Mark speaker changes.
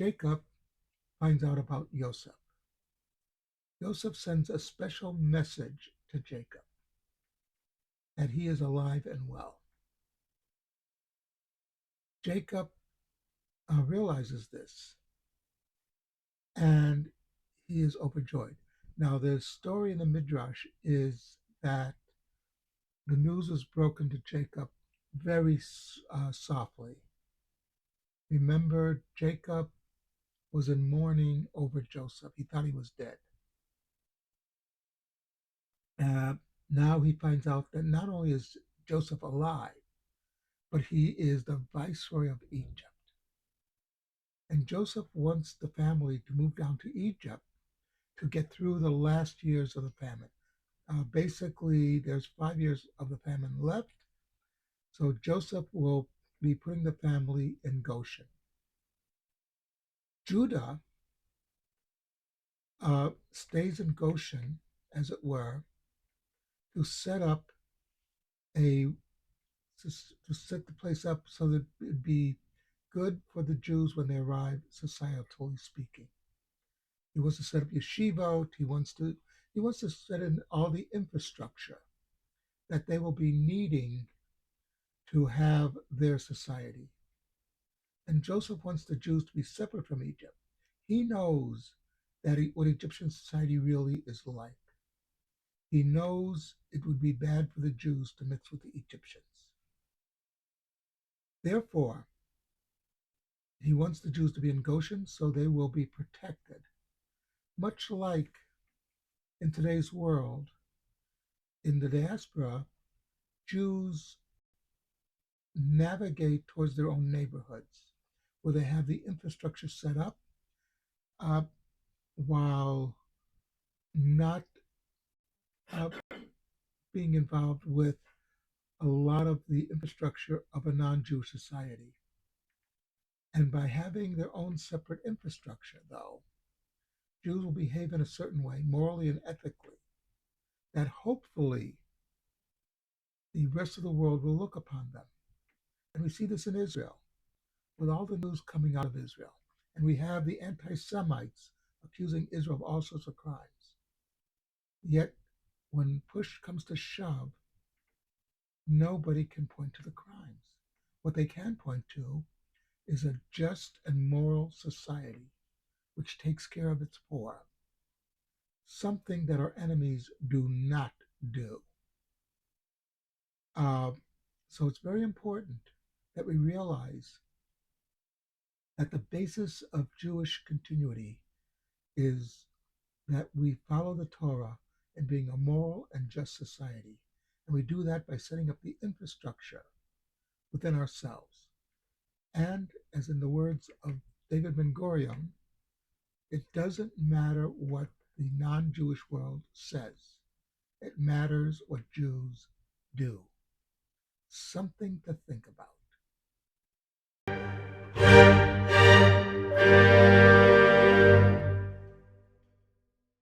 Speaker 1: Jacob finds out about Joseph. Joseph sends a special message to Jacob that he is alive and well. Jacob realizes this and he is overjoyed. Now, the story in the Midrash is that the news was broken to Jacob very softly. Remember, Jacob was in mourning over Joseph. He thought he was dead. Uh, Now he finds out that not only is Joseph alive, but he is the viceroy of Egypt. And Joseph wants the family to move down to Egypt to get through the last years of the famine. Basically, there's 5 years of the famine left, so Joseph will be putting the family in Goshen. Judah stays in Goshen, as it were, to set up a to set the place up so that it'd be good for the Jews when they arrive, societally speaking. He wants to set up yeshivot. He wants to set in all the infrastructure that they will be needing to have their society. And Joseph wants the Jews to be separate from Egypt. He knows what Egyptian society really is like. He knows it would be bad for the Jews to mix with the Egyptians. Therefore, he wants the Jews to be in Goshen so they will be protected. Much like in today's world, in the diaspora, Jews navigate towards their own neighborhoods where they have the infrastructure set up uh, while not uh, being involved with a lot of the infrastructure of a non-Jewish society. And by having their own separate infrastructure, though, Jews will behave in a certain way, morally and ethically, that hopefully the rest of the world will look upon them. And we see this in Israel, with all the news coming out of Israel. And we have the anti-Semites accusing Israel of all sorts of crimes. Yet, when push comes to shove, nobody can point to the crimes. What they can point to is a just and moral society which takes care of its poor, something that our enemies do not do. Uh, so it's very important that we realize that the basis of Jewish continuity is that we follow the Torah in being a moral and just society. And we do that by setting up the infrastructure within ourselves. And as in the words of David Ben-Gurion, it doesn't matter what the non-Jewish world says. It matters what Jews do. Something to think about.